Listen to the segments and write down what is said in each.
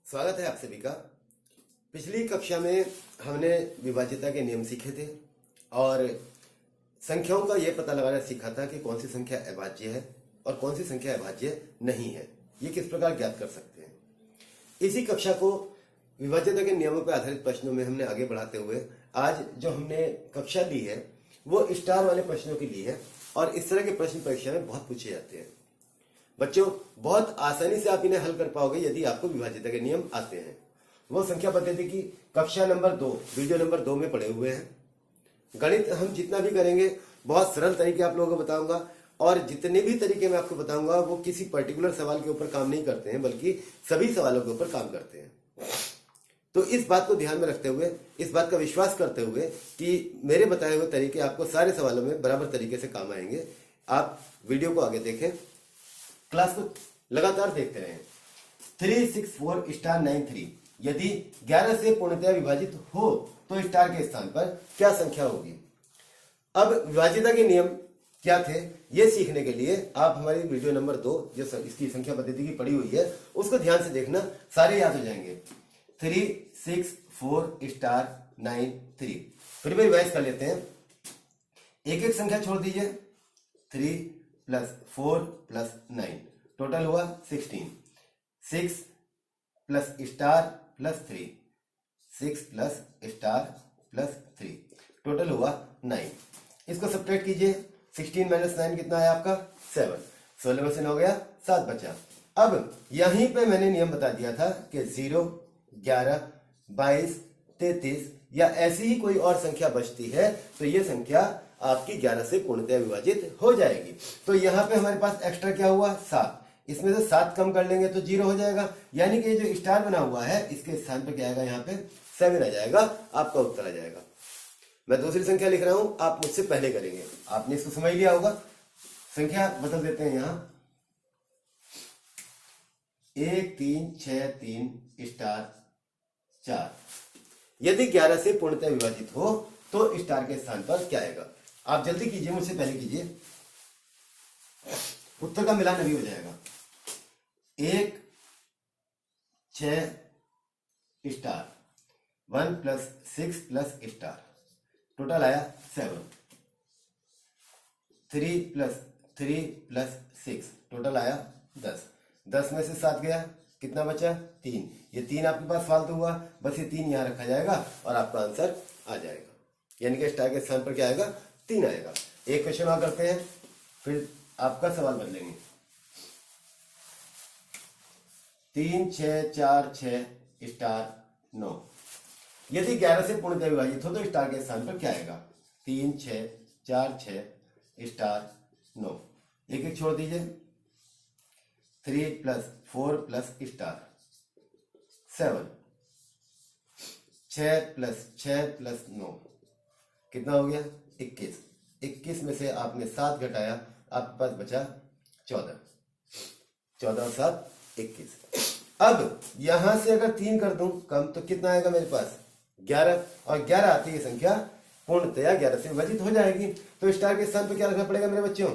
स्वागत है आप सभी का। पिछली कक्षा में हमने विभाज्यता के नियम सीखे थे और संख्याओं का यह पता लगाना सीखा था कि कौन सी संख्या अभाज्य है और कौन सी संख्या अभाज्य नहीं है, ये किस प्रकार ज्ञात कर सकते हैं। इसी कक्षा को विभाज्यता के नियमों पर आधारित प्रश्नों में हमने आगे बढ़ाते हुए आज जो हमने कक्षा ली है वो स्टार वाले प्रश्नों की ली है और इस तरह के प्रश्न परीक्षा में बहुत पूछे जाते हैं। बच्चों, बहुत आसानी से आप इन्हें हल कर पाओगे यदि आपको विभाज्यता के नियम आते हैं। वो संख्या पद्धति की कक्षा नंबर 2 वीडियो नंबर 2 में पढ़े हुए हैं। गणित हम जितना भी करेंगे बहुत सरल तरीके आप लोगों को बताऊंगा और जितने भी तरीके मैं आपको बताऊंगा वो किसी पर्टिकुलर सवाल के ऊपर काम नहीं करते हैं बल्कि सभी सवालों के ऊपर काम करते हैं। तो इस बात को ध्यान में रखते हुए, इस बात का विश्वास करते हुए कि मेरे बताए हुए तरीके आपको सारे सवालों में बराबर तरीके से काम आएंगे, आप वीडियो को आगे देखें, क्लास को लगातार देखते रहें। 364*93 यदि 11 से पूर्णतया विभाजित हो तो स्टार के स्थान पर क्या संख्या होगी। अब विभाज्यता के नियम क्या थे ये सीखने के लिए आप हमारी वीडियो नंबर 2 जो इसकी संख्या पद्धति की पड़ी हुई है उसको ध्यान से देखना, सारे याद हो जाएंगे। 364*93 फिर भी रिवाइज कर लेते हैं। एक एक संख्या छोड़ दीजिए। 3 + 4 + 9 टोटल हुआ 16। 6 + स्टार + 3 6 + स्टार + 3 टोटल हुआ 9। इसको सब्ट्रैक्ट कीजिए। 16 - 9 कितना है आपका 7। 16 में से 9 गया 7 बचा। अब यहीं पे मैंने नियम बता दिया था कि 0 11 22 33 या ऐसी ही कोई और संख्या बचती है तो ये संख्या आपकी 11 से पूर्णतया विभाजित हो जाएगी। तो यहाँ पे हमारे पास एक्स्ट्रा क्या हुआ 7, इसमें से 7 कम कर लेंगे तो 0 हो जाएगा, यानी कि जो स्टार बना हुआ है इसके स्थान पर क्या आएगा, यहाँ पे 7 आ जाएगा, आपका उत्तर आ जाएगा। मैं दूसरी संख्या लिख रहा हूं, आप मुझसे पहले करेंगे। आपने इसको समझ लिया होगा। संख्या बदल देते हैं यहाँ 1 3 6 3 स्टार 4। यदि 11 से पूर्णतः विभाजित हो तो स्टार के स्थान पर क्या आएगा। आप जल्दी कीजिए, मुझसे पहले कीजिए, उत्तर का मिलान अभी हो जाएगा। 1 6 स्टार 1 + 6 + स्टार टोटल आया 7। 3 + 3 + 6 टोटल आया 10। 10 में से 7 गया, कितना बचा 3। ये 3 आपके पास फालतू हुआ, बस ये 3 यहां रखा जाएगा और आपका आंसर आ जाएगा, यानी कि स्टार के स्थान पर क्या आएगा 3 आएगा। एक क्वेश्चन और करते हैं फिर आपका सवाल बदलेंगे। 3 6 4 6 स्टार 9 यदि 11 से पूर्णतः विभाजित हो तो स्टार के स्थान पर क्या आएगा। 3 6 4 6 स्टार 9, एक एक छोड़ दीजिए। 3 + 4 + स्टार 7। 6 + 6 + 9 कितना हो गया 21। 21 में से आपने 7 घटाया, आपके पास बचा 14। 14 और 7 21। अब यहां से अगर 3 कर दूं कम तो कितना आएगा मेरे पास 11, और 11 आती है संख्या पूर्णतया 11 से विभाजित हो जाएगी। तो स्टार के स्थान पर क्या रखना पड़ेगा मेरे बच्चों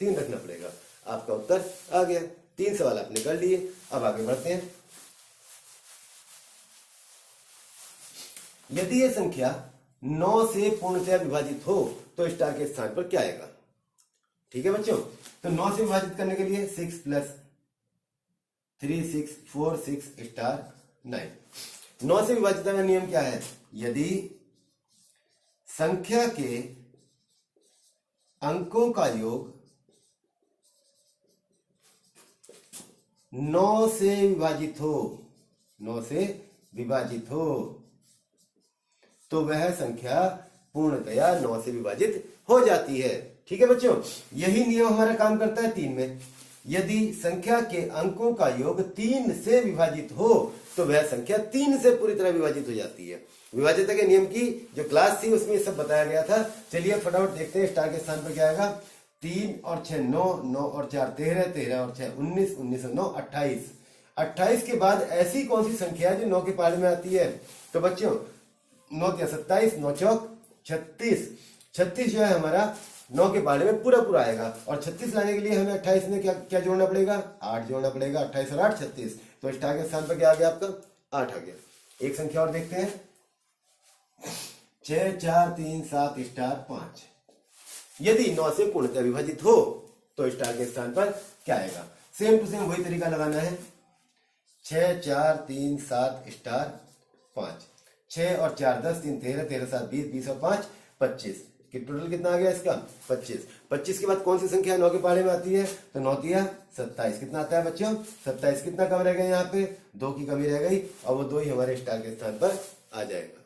3 रखना पड़ेगा। आपका उत्तर आ गया। 3 सवाल आपने कर लिए। अब आगे बढ़ते हैं। यदि ये संख्या 9 से पूर्णतया विभाजित हो तो स्टार के स्थान पर क्या आएगा। ठीक है बच्चों, तो 9 से विभाजित करने के लिए 6 + 3 6 4 6 स्टार 9। 9 से विभाजित का नियम क्या है, यदि संख्या के अंकों का योग 9 से विभाजित हो, 9 से विभाजित हो तो वह संख्या पूर्णतया 9 से विभाजित हो जाती है। ठीक है बच्चों, यही नियम हमारा काम करता है 3 में। यदि संख्या के अंकों का योग 3 से विभाजित हो तो वह संख्या 3 से पूरी तरह विभाजित हो जाती है। विभाज्यता के नियम की जो क्लास थी उसमें सब बताया गया था। चलिए फटाफट देखते हैं। स्टार के स्थान पर क्या आएगा। 3 और 6 9, 9 और 4 13, 13 और 6 19, 19 और 9 28। 28 के बाद ऐसी कौन सी संख्या है जो 9 के पहाड़े में आती है। तो बच्चों 9 × 27, 9 × 36। 36 जो है हमारा 9 के पहाड़े में पूरा पूरा आएगा, और 36 लाने के लिए हमें 28 में क्या क्या जोड़ना पड़ेगा 8 जोड़ना पड़ेगा। 28 और 8 36। तो स्टार के स्थान पर क्या आ गया आपका 8 आ गया। एक संख्या और देखते हैं, 6 4 3 7 स्टार 5। यदि 9 से पूर्णतः विभाजित हो तो स्टार के स्थान पर क्या आएगा? सेम टू सेम वही तरीका लगाना है। 6 4 3 7 स्टार 5, 6 और 4 10, 3 13, 13 7 20, 20 और 5 25। कि टोटल कितना आ गया इसका? 25। 25 के बाद कौन सी संख्या 9 के पहाड़े में आती है? तो 9 तिया 27। कितना आता है बच्चों? 27। कितना कम रह गया यहाँ पे? 2 की कमी रह गई और वो 2 ही हमारे स्टार के स्थान पर आ जाएगा।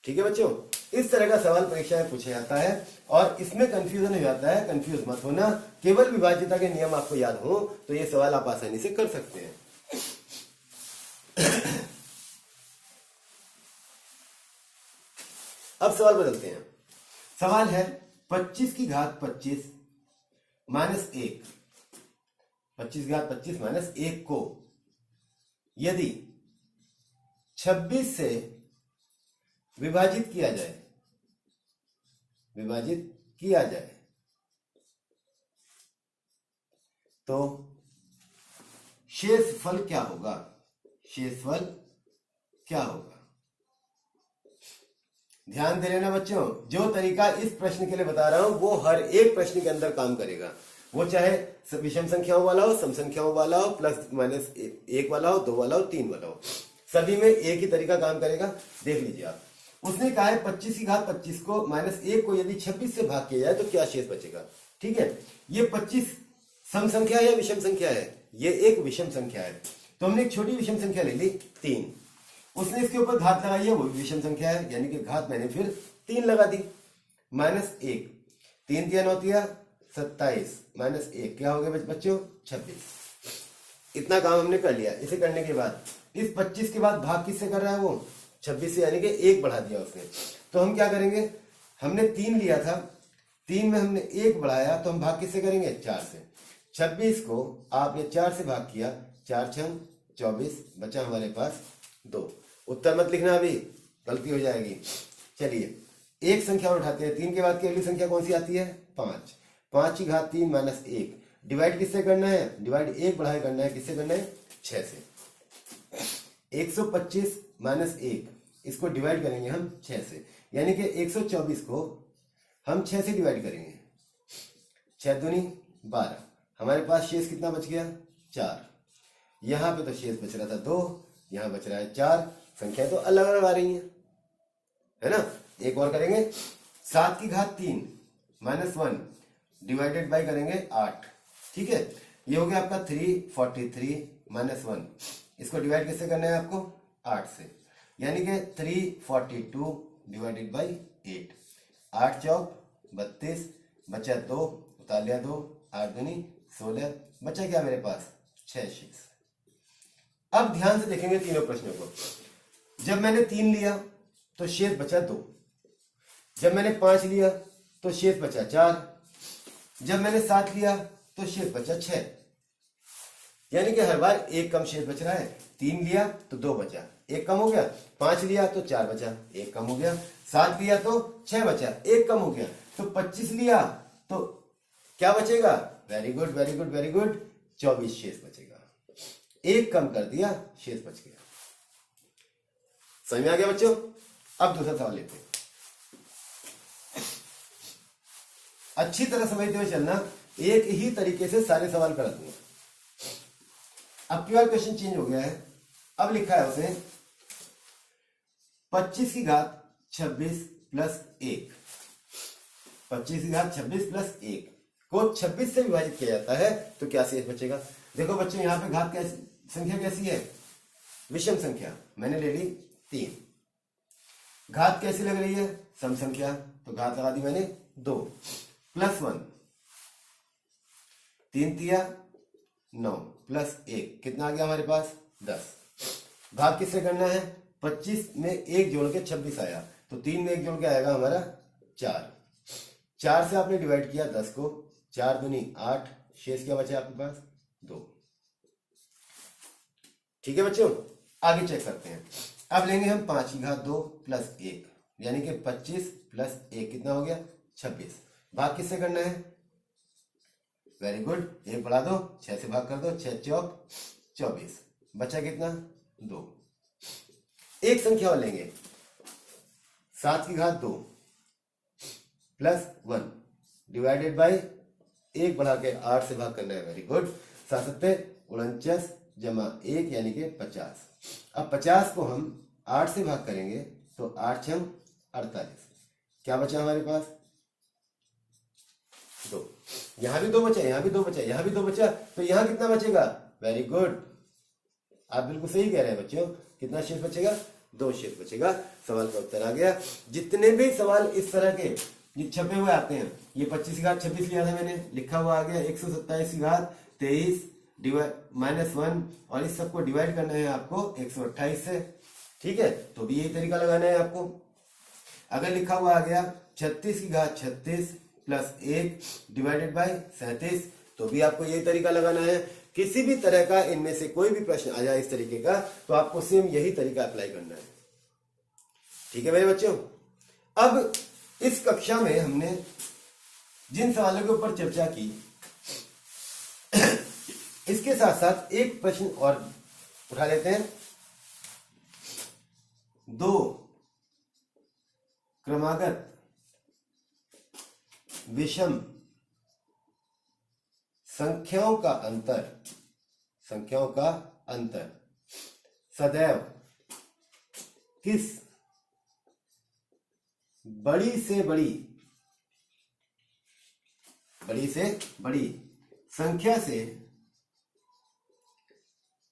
ठीक है बच्चों, इस तरह का सवाल परीक्षा में पूछा जाता है और इसमें कंफ्यूजन हो जाता है। कंफ्यूज मत होना, केवल विभाज्यता के नियम आपको याद हो तो ये सवाल आप आसानी से कर सकते हैं। अब सवाल बदलते हैं। सवाल है 25 की घात 25 माइनस 1, 25 की घात 25 माइनस 1 को यदि 26 से विभाजित किया जाए, विभाजित किया जाए तो शेषफल क्या होगा? शेषफल क्या होगा? ध्यान दे लेना बच्चों, जो तरीका इस प्रश्न के लिए बता रहा हूं वो हर एक प्रश्न के अंदर काम करेगा। वो चाहे विषम संख्याओं वाला हो, सम संख्याओं वाला हो, प्लस माइनस 1 वाला हो, 2 वाला हो, 3 वाला हो, सभी में एक ही तरीका काम करेगा। देख लीजिए आप, उसने कहा है 25 की घात 25 को माइनस 1 को यदि 26 से भाग किया जाए तो क्या शेष बचेगा? ठीक है, ये 25 सम संख्या है या विषम संख्या है? ये एक विषम संख्या है, तो हमने एक छोटी विषम संख्या ले ली 3। उसने इसके ऊपर घात लगाई है, वो भी विषम संख्या है, यानी कि घात मैंने फिर 3 लगा दी। माइनस 1, 3 तिया 9 तिया 27 माइनस 1 क्या हो गया बच्चों? 26। इतना काम हमने कर लिया। इसे करने के बाद इस 25 के बाद भाग किससे कर रहा है? वो 26 से, यानी कि 1 बढ़ा दिया उसने। तो हम क्या करेंगे? हमने 3 लिया था, 3 में हमने 1 बढ़ाया, तो हम भाग किससे करेंगे? 4 से। 26 को आपने 4 से भाग किया, 4 6 24, बचा हमारे पास 2। उत्तर मत लिखना, अभी गलती हो जाएगी। चलिए एक संख्या और उठाते हैं। 3 के बाद की अगली संख्या कौन सी आती है? 5। 5 की घात 3 माइनस 1, डिवाइड किससे करना है? डिवाइड 1 बढ़ाए करना है, किससे करना है? 6 से। 125 माइनस 1, इसको डिवाइड करेंगे हम 6 से, यानी कि 124 को हम 6 से डिवाइड करेंगे। 6 दूनी 12, हमारे पास शेष कितना बच गया? 4। यहां पे तो शेष बच रहा था 2, यहां बच रहा है 4। संख्या तो अलग अलग आ रही है ना? एक और करेंगे, 7 की घात 3 माइनस 1 डिवाइडेड बाई करेंगे 8। ठीक है, ये हो गया आपका 343 माइनस 1। इसको डिवाइड कैसे करना है आपको? 8 से, यानी कि 342 डिवाइडेड बाई 8। 8 चौक 32, बचा 2, उतार लिया 2, 8 दूनी 16, बचा क्या मेरे पास? 6 शेष। अब ध्यान से देखेंगे तीनों प्रश्नों को। जब मैंने 3 लिया तो शेष बचा 2, जब मैंने 5 लिया तो शेष बचा 4, जब मैंने 7 लिया तो शेष बचा 6, यानी कि हर बार एक कम शेष बच रहा है। 3 लिया तो 2 बचा, एक कम हो गया। 5 लिया तो 4 बचा, एक कम हो गया। 7 लिया तो 6 बचा, एक कम हो गया। तो 25 लिया तो क्या बचेगा? Very good very good very good, 24 शेष बचेगा। एक कम कर दिया, शेष बच गया। समझ में आ गया बच्चों? अब दूसरा सवाल लेते हैं। अच्छी तरह समझते हुए चलना, एक ही तरीके से सारे सवाल कर दूंगा। अब की बार क्वेश्चन चेंज हो गया है। अब लिखा है उसने 25 की घात 26 प्लस 1, 25 की घात 26 प्लस 1 को 26 से विभाजित किया जाता है तो क्या शेष बचेगा? देखो बच्चों, यहां पे घात कैसी संख्या कैसी है? विषम संख्या, मैंने ले ली 3। घात कैसी लग रही है? सम संख्या, तो घात लगा दी मैंने 2 प्लस 1, 3 तिया 9 प्लस 1, कितना आ गया हमारे पास? 10। भाग किससे करना है? 25 में 1 जोड़ के 26 आया, तो 3 में 1 जोड़ के आएगा हमारा 4। 4 से आपने डिवाइड किया 10 को, 4 दूनी 8, शेष क्या बचा आपके पास? 2। ठीक है बच्चों, आगे चेक करते हैं। अब लेंगे हम 5 की घात 2 प्लस 1, यानी कि 25 प्लस 1 कितना हो गया? 26। भाग किससे करना है? वेरी गुड, 1 बढ़ा दो, 6 से भाग कर दो, 6 चौक 24, बचा कितना? 2। एक संख्या और लेंगे 7 की घात 2 प्लस 1 डिवाइडेड बाई 1 बढ़ा के 8 से भाग करना है। Very good. 7 जमा 1 यानी कि 50। अब 50 को हम 8 से भाग करेंगे तो 8 छम 48। क्या बचा हमारे पास? 2। यहां भी 2 बचा, यहां भी 2 बचा, यहां भी 2 बचा, तो यहां कितना बचेगा? वेरी गुड, आप बिल्कुल सही कह रहे हैं बच्चों। कितना शेष बचेगा? 2 शेष बचेगा। सवाल का उत्तर आ गया। जितने भी सवाल इस तरह के ये छपे हुए आते हैं, ये 25 की घात 26 लिया था मैंने, लिखा हुआ आ गया 127 की घात 23 -1 और इस सबको डिवाइड करना है आपको 128 से। ठीक है, तो भी यही तरीका लगाना है आपको। अगर लिखा हुआ आ गया 36 की घात 36 प्लस 1 डिवाइडेड बाय 37, तो भी आपको यही तरीका लगाना है। किसी भी तरह का इनमें से कोई भी प्रश्न आ जाए इस तरीके का, तो आपको सेम यही तरीका अप्लाई करना है। ठीक है मेरे बच्चों। अब इस कक्षा में हमने जिन सवालों के ऊपर चर्चा की, इसके साथ साथ एक प्रश्न और उठा लेते हैं। 2 क्रमागत विषम संख्याओं का अंतर सदैव किस बड़ी से बड़ी संख्या से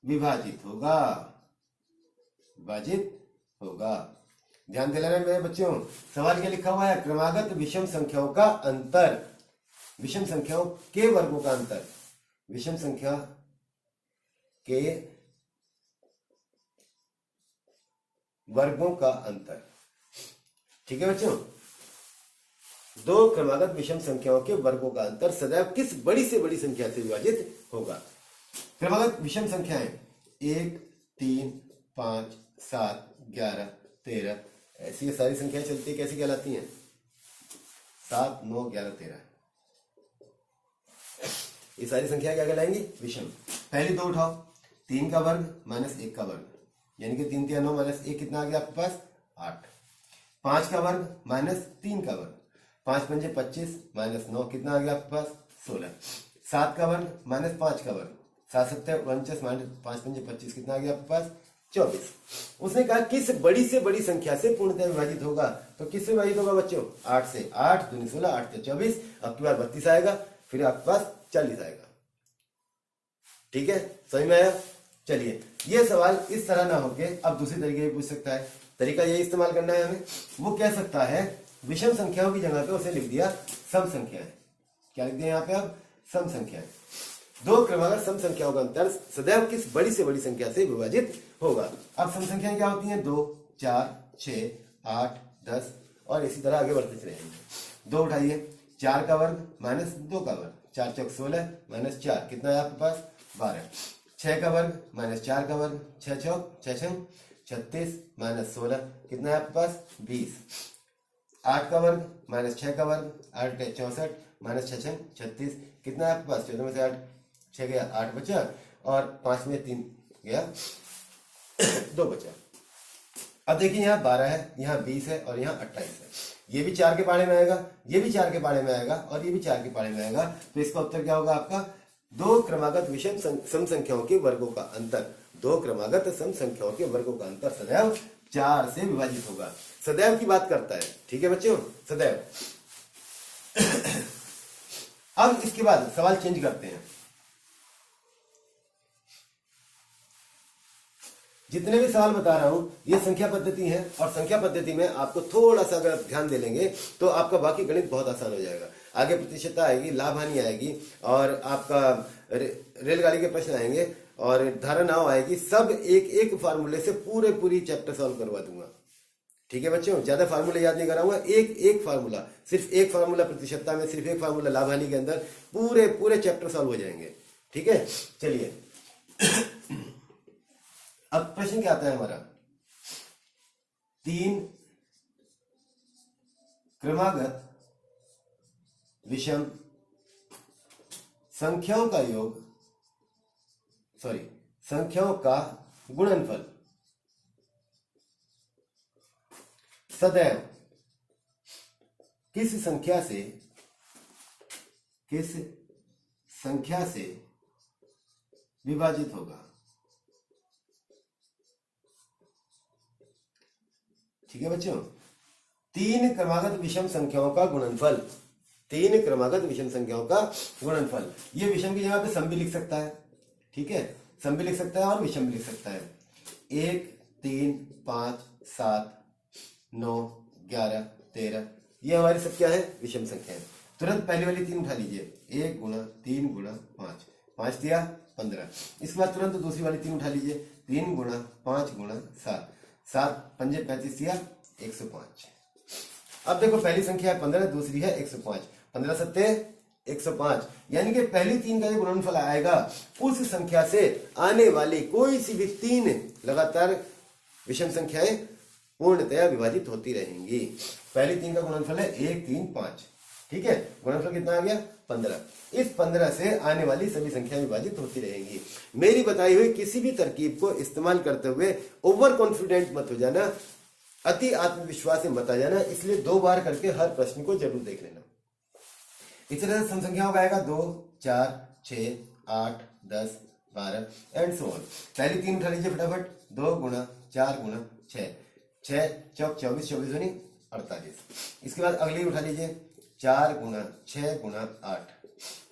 विभाजित होगा। ध्यान दिलाना मेरे बच्चों, सवाल क्या लिखा हुआ है? क्रमागत विषम संख्याओं का अंतर, विषम संख्याओं के वर्गों का अंतर, विषम संख्या के वर्गों का अंतर। ठीक है बच्चों, 2 क्रमागत विषम संख्याओं के वर्गों का अंतर सदैव किस बड़ी से बड़ी संख्या से विभाजित होगा। क्रमागत विषम संख्याएं 1, 3, 5, 7, 11, 13, ऐसी ये सारी संख्याएं चलती है, कैसी कहलाती हैं? 7, 9, 11, 13, ये सारी संख्या क्या कहलाएंगी? विषम। पहली 2 उठाओ, 3 का वर्ग माइनस 1 का वर्ग, यानी कि 3 3 9 माइनस 1 कितना आ गया आपके पास? 8। 5 का वर्ग माइनस 3 का वर्ग, 5 पंजे 25 माइनस 9 कितना आ गया आपके पास? 16। 7 का वर्ग माइनस 5 का वर्ग, 7 7 49 माइनस 5 पंजे 25 कितना आ गया आपके पास? 24। उसने कहा किस बड़ी से बड़ी संख्या से पूर्णतः विभाजित होगा, तो किससे विभाजित होगा बच्चों? 8 से। 8 दूनी 16, 8 से 24, अब की बार 32 आएगा, फिर आपके पास 40 आएगा। ठीक है, समझ में आया? चलिए, ये सवाल इस तरह ना होके अब दूसरी तरीके से पूछ सकता है। तरीका यही इस्तेमाल करना है हमें। वो कह सकता है विषम संख्याओं की जगह पे उसे लिख दिया सम संख्याएं। क्या लिख दिया यहाँ पे? अब सम संख्याएं। 2 क्रमागत सम संख्याओं का अंतर सदैव किस बड़ी से बड़ी संख्या से विभाजित होगा। अब सम संख्याएं क्या होती हैं? 2, 4, 6, 8, 10 और इसी तरह आगे बढ़ते चले जाएंगे। 2 उठाइए, 4 का वर्ग माइनस 2 का वर्ग, 4 चौक 16 माइनस 4 कितना है आपके पास? 12। 6 का वर्ग माइनस 4 का वर्ग, 6 चौक 6 छंग 36 माइनस 16 कितना है आपके पास? 20। 8 का वर्ग माइनस 6 का वर्ग, 8 64 माइनस 6 छंग 36 कितना है आपके पास? 14 में से 8 6 गया, 8 बचा और 5 में 3 गया 2 बचा। अब देखिए यहाँ 12 है, यहाँ 20 है और यहाँ 28 है। ये भी 4 के पाड़े में आएगा, ये भी 4 के पाड़े में आएगा और ये भी 4 के पाड़े में आएगा। तो इसका उत्तर क्या होगा आपका? 2 क्रमागत विषम सम संख्याओं के वर्गों का अंतर, 2 क्रमागत सम संख्याओं के वर्गों का अंतर सदैव 4 से विभाजित होगा। सदैव की बात करता है। ठीक है बच्चों, सदैव। अब इसके बाद सवाल चेंज करते हैं। जितने भी सवाल बता रहा हूं ये संख्या पद्धति है, और संख्या पद्धति में आपको थोड़ा सा अगर ध्यान दे लेंगे तो आपका बाकी गणित बहुत आसान हो जाएगा। आगे प्रतिशतता आएगी, लाभ हानि आएगी, और आपका रेलगाड़ी के प्रश्न आएंगे और धारणाओं आएगी। सब एक एक फार्मूले से पूरी चैप्टर सॉल्व करवा दूंगा। ठीक है बच्चों, ज्यादा फार्मूले याद नहीं कराऊंगा, एक एक फार्मूला, सिर्फ एक फार्मूला प्रतिशतता में, सिर्फ एक फार्मूला लाभ हानि के अंदर पूरे चैप्टर सॉल्व हो जाएंगे। ठीक है, चलिए। अब प्रश्न क्या आता है हमारा? 3 क्रमागत विषम संख्याओं का योग, संख्याओं का गुणनफल सदैव किस संख्या से विभाजित होगा। ठीक है बच्चों, तीन क्रमागत विषम संख्याओं का गुणनफल, तीन क्रमागत विषम संख्याओं का गुणनफल। ये विषम की जगह पे सम भी लिख सकता है, ठीक है, सम भी लिख सकता है और विषम भी लिख सकता है। 1, 3, 5, 7, 9, 11, 13, ये हमारी सब क्या है, विषम संख्या है। तुरंत पहली वाली तीन उठा लीजिए, 1 गुणा 3 गुणा 5, 5 दिया 15। इसके बाद तुरंत दूसरी वाली तीन उठा लीजिए, 3 गुणा 5 गुणा 7, 7 पंजे 35 दिया 105। अब देखो पहली संख्या है 15, दूसरी है 105, 15 सत्ते 105, यानी कि पहली तीन का जो गुणनफल आएगा उस संख्या से आने वाली कोई सी भी तीन लगातार विषम संख्याएं पूर्णतया विभाजित होती रहेंगी। पहली तीन का गुणनफल है 1, 3, 5, ठीक है, गुणनफल कितना आ गया 15। इस 15 से आने वाली सभी संख्याएं विभाजित होती रहेंगी। मेरी बताई हुई किसी भी तरकीब को इस्तेमाल करते हुए ओवर कॉन्फिडेंट मत हो जाना, अति आत्मविश्वास से मत आ जाना, इसलिए 2 बार करके हर प्रश्न को जरूर देख लेना। इस तरह से सम संख्याओं का आएगा 2, 4, 6, 8, 10, 12 एंड सो ऑन। पहली तीन उठा लीजिए फटाफट, 2 गुणा 4 गुणा 6, 6 चौक 24, 24 दूनी 48। इसके बाद अगली उठा लीजिए, 4 गुणा 6 गुणा 8,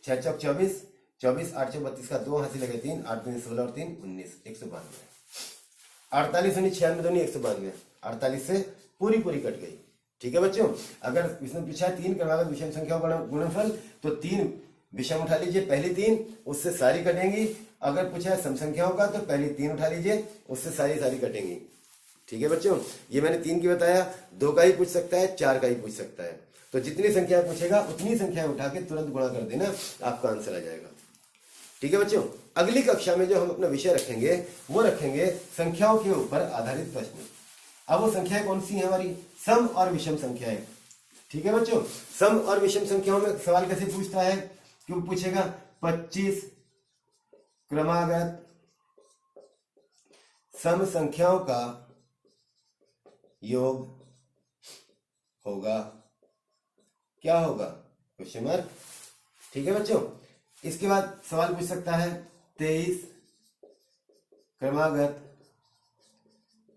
6 चौक 24, 24 8 चौक 32 का 2 हाथ से लगे 3, 8 दूनी 16 और 3 19, 192। 48 दूनी 96 दूनी 192, 48 से पूरी कट गई। ठीक है बच्चों, अगर इसने पूछा है तीन क्रमागत विषम संख्याओं का गुणनफल, तो तीन विषम उठा लीजिए, पहली तीन उससे सारी कटेंगी। अगर पूछा है सम संख्याओं का, तो पहली तीन उठा लीजिए, उससे सारी कटेंगी। ठीक है बच्चों, ये मैंने 3 की बताया, 2 का ही पूछ सकता है, 4 का ही पूछ सकता है। तो जितनी संख्या पूछेगा उतनी संख्या उठा के तुरंत गुणा कर देना, आपका आंसर आ जाएगा। ठीक है बच्चों, अगली कक्षा में जो हम अपना विषय रखेंगे वो रखेंगे संख्याओं के ऊपर आधारित प्रश्न। अब वो संख्याएं कौन सी हैं हमारी, सम और विषम संख्याएं। ठीक है बच्चों, सम और विषम संख्याओं में सवाल कैसे पूछता है, क्यों पूछेगा, 25 क्रमागत सम संख्याओं का योग होगा, क्या होगा, क्वेश्चन मार्क। ठीक है बच्चों, इसके बाद सवाल पूछ सकता है 23 क्रमागत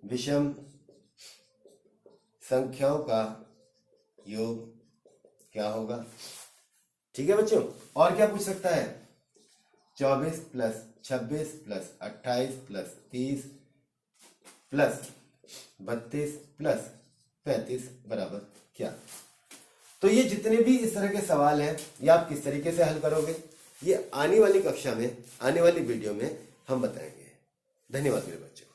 विषम संख्याओं का योग क्या होगा। ठीक है बच्चों, और क्या पूछ सकता है, 24 plus 26 plus 28 plus 30 plus 32 plus 35 बराबर क्या। तो ये जितने भी इस तरह के सवाल हैं, ये आप किस तरीके से हल करोगे, ये आने वाली कक्षा में, आने वाली वीडियो में हम बताएंगे। धन्यवाद मेरे बच्चों।